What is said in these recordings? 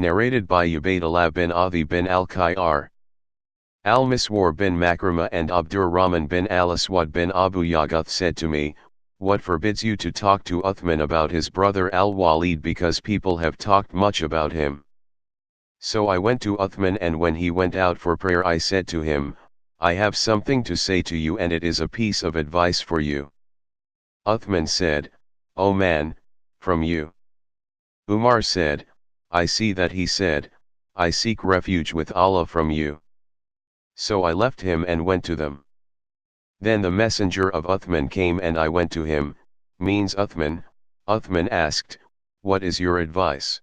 Narrated by Ubaydullah bin Athi bin al-Khayyar. Al-Miswar bin Makrama and Abdurrahman bin al-Aswad bin Abu Yaghuth said to me, "What forbids you to talk to Uthman about his brother al-Walid, because people have talked much about him?" So I went to Uthman, and when he went out for prayer I said to him, "I have something to say to you, and it is a piece of advice for you." Uthman said, "O man, from you." Umar said, "I see that he said, 'I seek refuge with Allah from you.'" So I left him and went to them. Then the messenger of Uthman came, and I went to him, means Uthman. Uthman asked, "What is your advice?"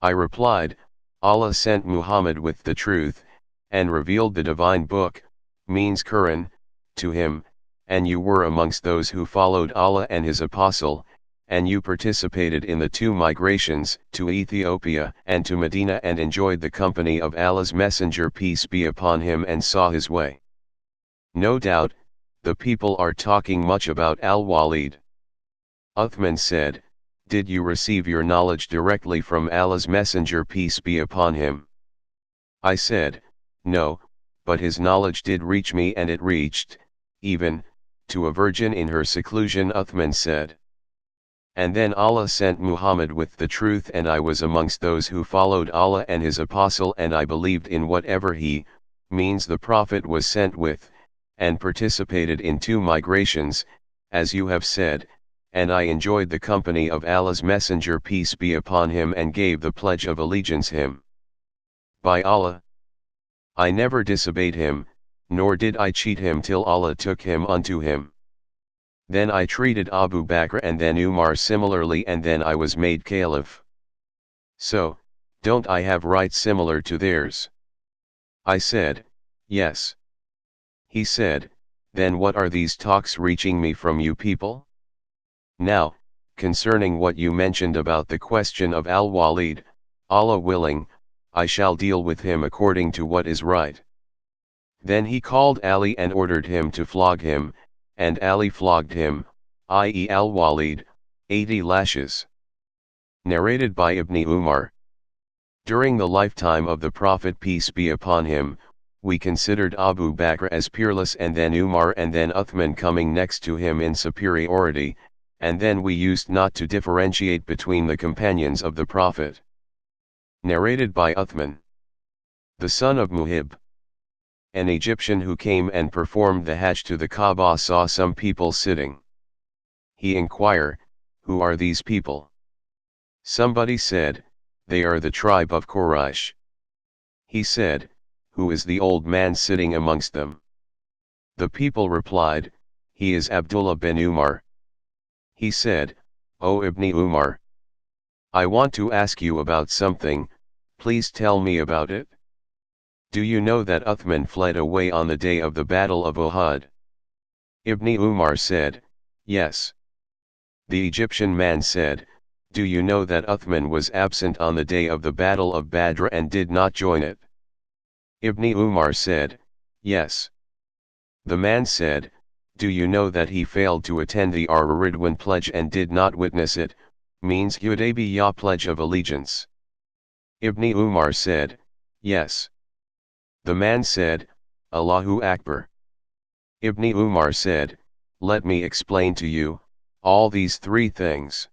I replied, "Allah sent Muhammad with the truth, and revealed the divine book, means Quran, to him, and you were amongst those who followed Allah and his apostle, and you participated in the 2 migrations, to Ethiopia and to Medina, and enjoyed the company of Allah's messenger peace be upon him, and saw his way. No doubt, the people are talking much about al-Walid." Uthman said, "Did you receive your knowledge directly from Allah's messenger peace be upon him?" I said, "No, but his knowledge did reach me, and it reached, even, to a virgin in her seclusion." Uthman said, "And then Allah sent Muhammad with the truth, and I was amongst those who followed Allah and his apostle, and I believed in whatever he, means the Prophet, was sent with, and participated in 2 migrations, as you have said, and I enjoyed the company of Allah's messenger peace be upon him, and gave the pledge of allegiance him. By Allah, I never disobeyed him, nor did I cheat him till Allah took him unto him. Then I treated Abu Bakr and then Umar similarly, and then I was made caliph. So, don't I have rights similar to theirs?" I said, "Yes." He said, "Then what are these talks reaching me from you people? Now, concerning what you mentioned about the question of al-Walid, Allah willing, I shall deal with him according to what is right." Then he called Ali and ordered him to flog him, and Ali flogged him, i.e. al-Walid, 80 lashes. Narrated by Ibn Umar. During the lifetime of the Prophet peace be upon him, we considered Abu Bakr as peerless, and then Umar, and then Uthman coming next to him in superiority, and then we used not to differentiate between the companions of the Prophet. Narrated by Uthman, the son of Muhib. An Egyptian who came and performed the Hajj to the Kaaba saw some people sitting. He inquired, "Who are these people?" Somebody said, "They are the tribe of Quraysh." He said, "Who is the old man sitting amongst them?" The people replied, "He is Abdullah bin Umar." He said, "O Ibn Umar, I want to ask you about something, please tell me about it. Do you know that Uthman fled away on the day of the battle of Uhud?" Ibn Umar said, "Yes." The Egyptian man said, "Do you know that Uthman was absent on the day of the battle of Badr and did not join it?" Ibn Umar said, "Yes." The man said, "Do you know that he failed to attend the Ar-Ridwan pledge and did not witness it, means Hudaybiyah pledge of allegiance?" Ibn Umar said, "Yes." The man said, "Allahu Akbar." Ibn Umar said, "Let me explain to you, all these 3 things.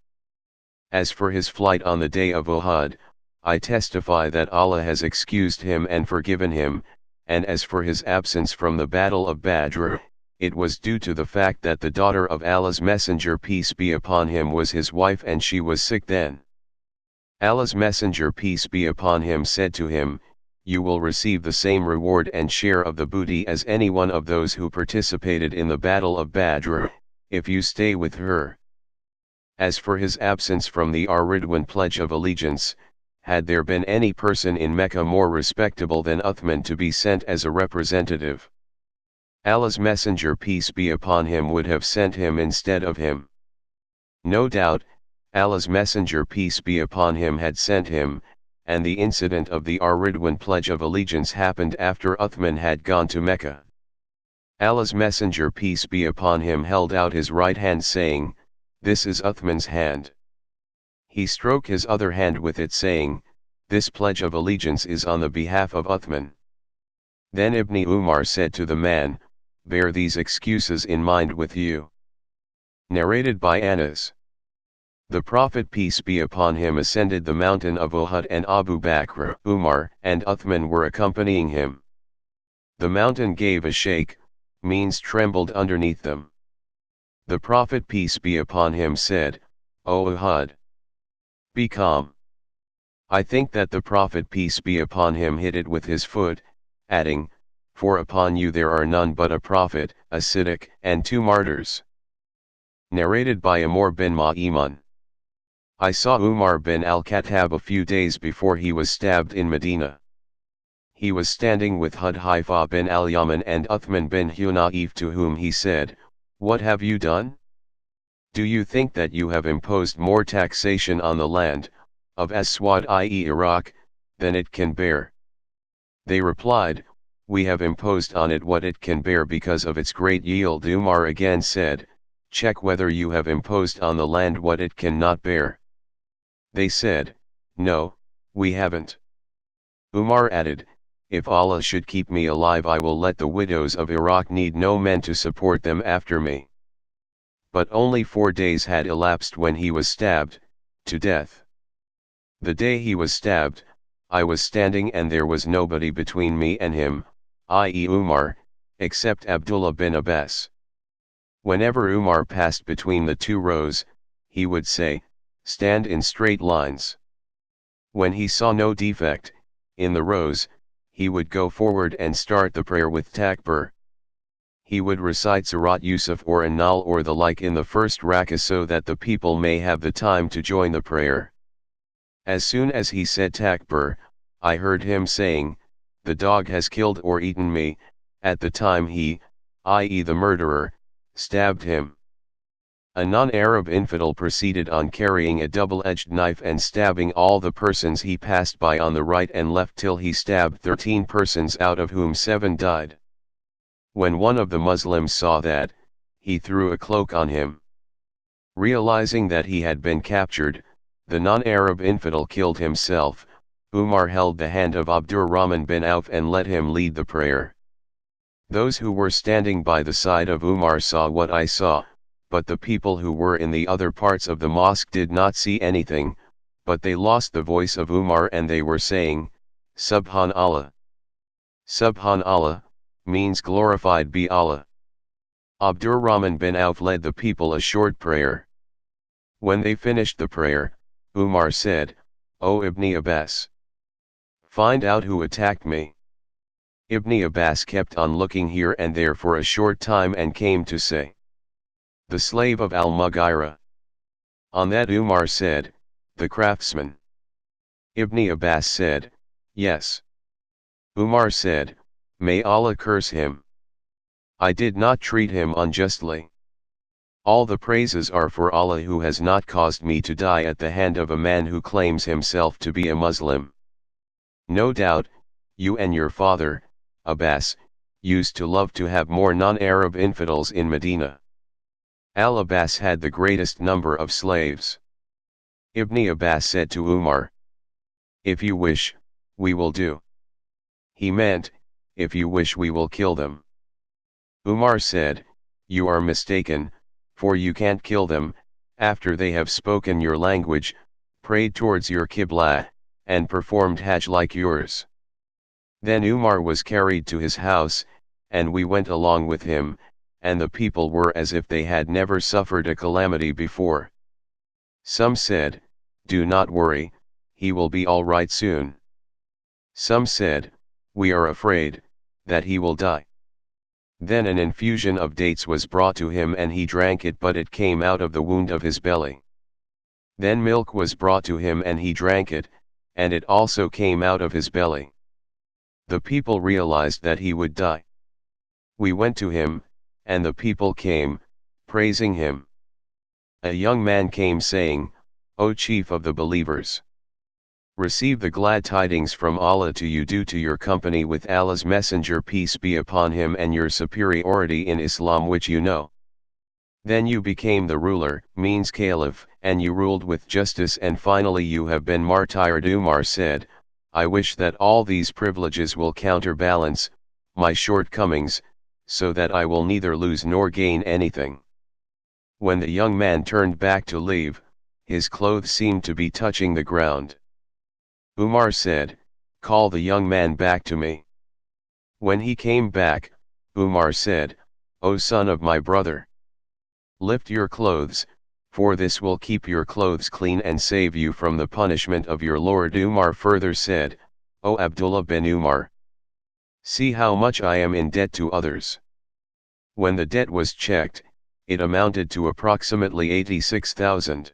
As for his flight on the day of Uhud, I testify that Allah has excused him and forgiven him, and as for his absence from the battle of Badr, it was due to the fact that the daughter of Allah's messenger peace be upon him was his wife, and she was sick then. Allah's messenger peace be upon him said to him, 'You will receive the same reward and share of the booty as any one of those who participated in the battle of Badr, if you stay with her.' As for his absence from the Ar-Ridwan pledge of allegiance, had there been any person in Mecca more respectable than Uthman to be sent as a representative, Allah's messenger peace be upon him would have sent him instead of him. No doubt, Allah's messenger peace be upon him had sent him, and the incident of the Ar-Ridwan pledge of allegiance happened after Uthman had gone to Mecca. Allah's messenger peace be upon him held out his right hand saying, 'This is Uthman's hand.' He stroked his other hand with it saying, This pledge of allegiance is on the behalf of Uthman. Then Ibn Umar said to the man, bear these excuses in mind with you. Narrated by Anas. The Prophet peace be upon him ascended the mountain of Uhud, and Abu Bakr, Umar, and Uthman were accompanying him. The mountain gave a shake, means trembled underneath them. The Prophet peace be upon him said, O Uhud, be calm. I think that the Prophet peace be upon him hit it with his foot, adding, for upon you there are none but a prophet, a Siddiq, and 2 martyrs. Narrated by Amr bin Ma'iman. I saw Umar bin al-Khattab a few days before he was stabbed in Medina. He was standing with Hudhaifa bin al-Yaman and Uthman bin Hunayf, to whom he said, what have you done? Do you think that you have imposed more taxation on the land of Aswad, i.e. Iraq, than it can bear? They replied, we have imposed on it what it can bear because of its great yield. Umar again said, check whether you have imposed on the land what it cannot bear. They said, no, we haven't. Umar added, if Allah should keep me alive, I will let the widows of Iraq need no men to support them after me. But only 4 days had elapsed when he was stabbed to death. The day he was stabbed, I was standing and there was nobody between me and him, i.e. Umar, except Abdullah bin Abbas. Whenever Umar passed between the 2 rows, he would say, stand in straight lines. When he saw no defect in the rows, he would go forward and start the prayer with takbir. He would recite Surat Yusuf or An-Nahl or the like in the first rak'ah so that the people may have the time to join the prayer. As soon as he said takbir, I heard him saying, the dog has killed or eaten me. At the time he, i.e. the murderer, stabbed him. A non-Arab infidel proceeded on carrying a double-edged knife and stabbing all the persons he passed by on the right and left till he stabbed 13 persons, out of whom 7 died. When one of the Muslims saw that, he threw a cloak on him. Realizing that he had been captured, the non-Arab infidel killed himself. Umar held the hand of Abdurrahman bin Auf and let him lead the prayer. Those who were standing by the side of Umar saw what I saw, but the people who were in the other parts of the mosque did not see anything, but they lost the voice of Umar and they were saying, Subhanallah. Subhanallah means glorified be Allah. Abdurrahman bin Auf led the people a short prayer. When they finished the prayer, Umar said, O Ibn Abbas, find out who attacked me. Ibn Abbas kept on looking here and there for a short time and came to say, the slave of Al-Mughira. On that Umar said, the craftsman. Ibn Abbas said, yes. Umar said, may Allah curse him. I did not treat him unjustly. All the praises are for Allah, who has not caused me to die at the hand of a man who claims himself to be a Muslim. No doubt, you and your father, Abbas, used to love to have more non-Arab infidels in Medina. Al-Abbas had the greatest number of slaves. Ibn Abbas said to Umar, if you wish, we will do. He meant, if you wish we will kill them. Umar said, you are mistaken, for you can't kill them, after they have spoken your language, prayed towards your Qibla, and performed Hajj like yours. Then Umar was carried to his house, and we went along with him, and the people were as if they had never suffered a calamity before. Some said, do not worry, he will be all right soon. Some said, we are afraid that he will die. Then an infusion of dates was brought to him and he drank it, but it came out of the wound of his belly. Then milk was brought to him and he drank it, and it also came out of his belly. The people realized that he would die. We went to him, and the people came, praising him. A young man came saying, O chief of the believers, receive the glad tidings from Allah to you due to your company with Allah's Messenger, peace be upon him, and your superiority in Islam, which you know. Then you became the ruler, means caliph, and you ruled with justice, and finally you have been martyred. Umar said, I wish that all these privileges will counterbalance my shortcomings, so that I will neither lose nor gain anything. When the young man turned back to leave, his clothes seemed to be touching the ground. Umar said, call the young man back to me. When he came back, Umar said, O son of my brother, lift your clothes, for this will keep your clothes clean and save you from the punishment of your Lord. Umar further said, O Abdullah bin Umar, see how much I am in debt to others. When the debt was checked, it amounted to approximately 86,000.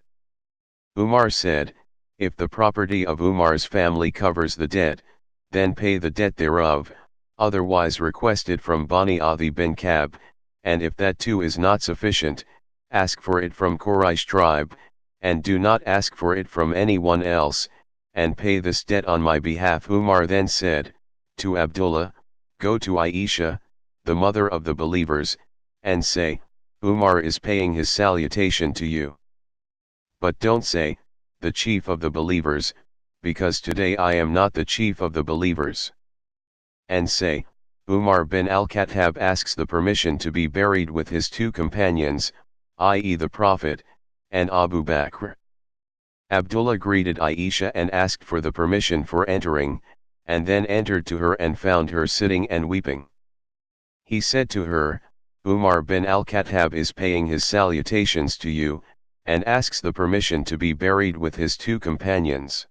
Umar said, if the property of Umar's family covers the debt, then pay the debt thereof, otherwise request it from Bani Adi bin Kab, and if that too is not sufficient, ask for it from Quraysh tribe, and do not ask for it from anyone else, and pay this debt on my behalf. Umar then said, to Abdullah, go to Aisha, the mother of the believers, and say, Umar is paying his salutation to you. But don't say, the chief of the believers, because today I am not the chief of the believers. And say, Umar bin al-Khattab asks the permission to be buried with his two companions, i.e. the Prophet, and Abu Bakr. Abdullah greeted Aisha and asked for the permission for entering, and then entered to her and found her sitting and weeping. He said to her, Umar bin al-Khattab is paying his salutations to you, and asks the permission to be buried with his two companions.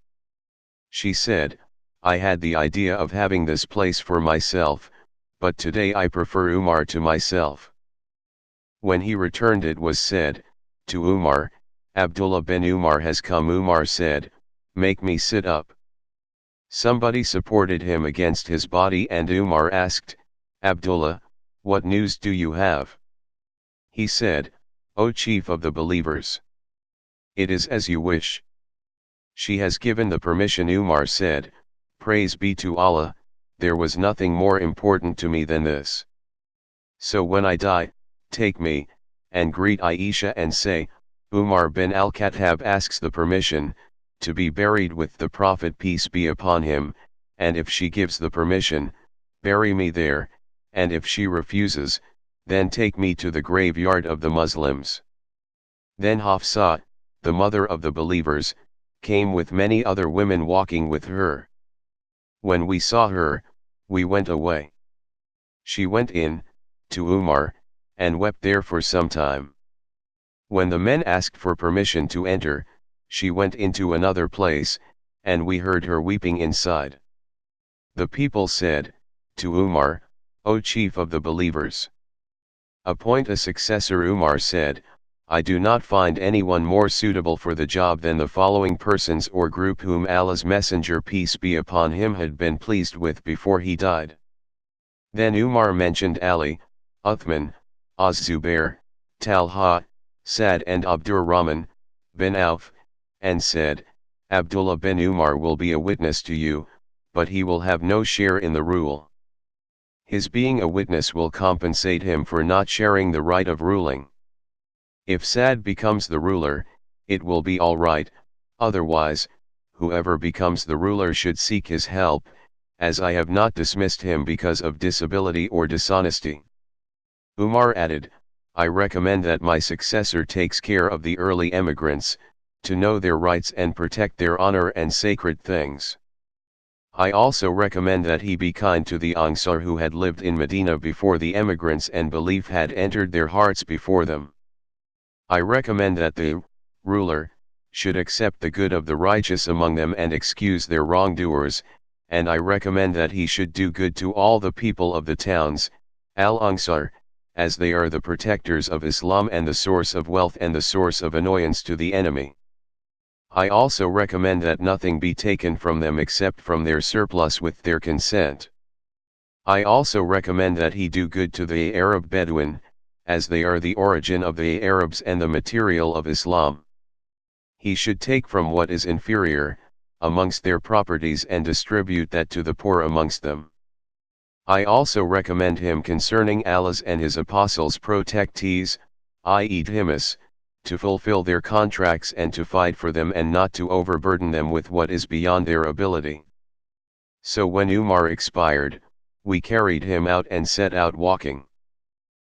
She said, I had the idea of having this place for myself, but today I prefer Umar to myself. When he returned it was said, to Umar, Abdullah bin Umar has come. Umar said, make me sit up. Somebody supported him against his body and Umar asked, Abdullah, what news do you have? He said, O chief of the believers, it is as you wish. She has given the permission. Umar said, praise be to Allah, there was nothing more important to me than this. So when I die, take me, and greet Aisha and say, Umar bin al-Khattab asks the permission, to be buried with the Prophet peace be upon him, and if she gives the permission, bury me there, and if she refuses, then take me to the graveyard of the Muslims. Then Hafsa, the mother of the believers, came with many other women walking with her. When we saw her, we went away. She went in, to Umar, and wept there for some time. When the men asked for permission to enter, she went into another place, and we heard her weeping inside. The people said, to Umar, O chief of the believers, appoint a successor. Umar said, I do not find anyone more suitable for the job than the following persons or group whom Allah's Messenger peace be upon him had been pleased with before he died. Then Umar mentioned Ali, Uthman, Az-Zubair, Talha, Sa'd and Abdurrahman bin Auf, and said, Abdullah bin Umar will be a witness to you, but he will have no share in the rule. His being a witness will compensate him for not sharing the right of ruling. If Sa'd becomes the ruler, it will be all right, otherwise, whoever becomes the ruler should seek his help, as I have not dismissed him because of disability or dishonesty. Umar added, I recommend that my successor takes care of the early emigrants, to know their rights and protect their honor and sacred things. I also recommend that he be kind to the Ansar who had lived in Medina before the emigrants and belief had entered their hearts before them. I recommend that the ruler should accept the good of the righteous among them and excuse their wrongdoers, and I recommend that he should do good to all the people of the towns, al-Ansar, as they are the protectors of Islam and the source of wealth and the source of annoyance to the enemy. I also recommend that nothing be taken from them except from their surplus with their consent. I also recommend that he do good to the Arab Bedouin, as they are the origin of the Arabs and the material of Islam. He should take from what is inferior, amongst their properties and distribute that to the poor amongst them. I also recommend him concerning Allah's and his apostles' protectees, i.e. dhimmos, to fulfill their contracts and to fight for them and not to overburden them with what is beyond their ability. So when Umar expired, we carried him out and set out walking.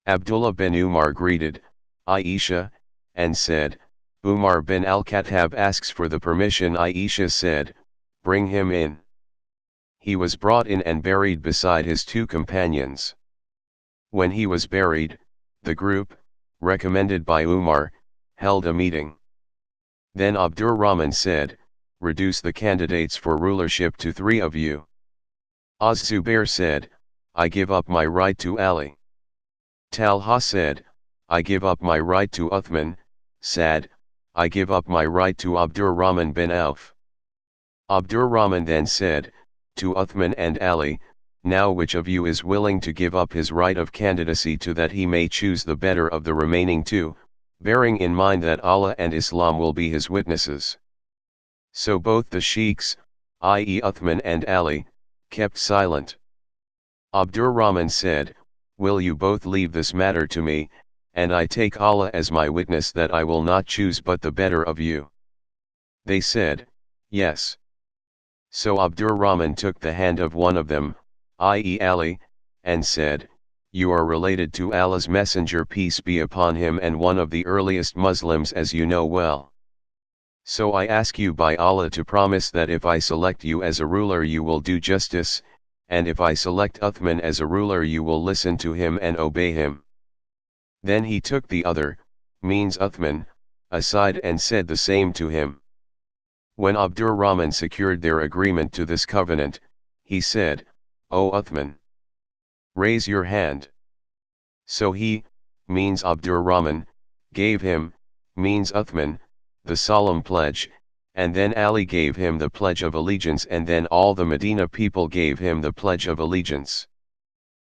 Abdullah bin Umar greeted Aisha, and said, Umar bin al-Khattab asks for the permission. Aisha said, bring him in. He was brought in and buried beside his two companions. When he was buried, the group, recommended by Umar, held a meeting. Then Abdurrahman said, reduce the candidates for rulership to 3 of you. Az-Zubair said, I give up my right to Ali. Talha said, I give up my right to Uthman. Said, I give up my right to Abdurrahman bin Auf. Abdurrahman then said, to Uthman and Ali, now which of you is willing to give up his right of candidacy to that he may choose the better of the remaining 2, bearing in mind that Allah and Islam will be his witnesses. So both the sheikhs, i.e. Uthman and Ali, kept silent. Abdurrahman said, will you both leave this matter to me, and I take Allah as my witness that I will not choose but the better of you. They said, yes. So Abdurrahman took the hand of one of them, i.e. Ali, and said, you are related to Allah's Messenger peace be upon him and one of the earliest Muslims as you know well. So I ask you by Allah to promise that if I select you as a ruler you will do justice, and if I select Uthman as a ruler you will listen to him and obey him. Then he took the other, means Uthman, aside and said the same to him. When Abdurrahman secured their agreement to this covenant, he said, O Uthman, raise your hand. So he, means Abdurrahman, gave him, means Uthman, the solemn pledge, and then Ali gave him the pledge of allegiance and then all the Medina people gave him the pledge of allegiance.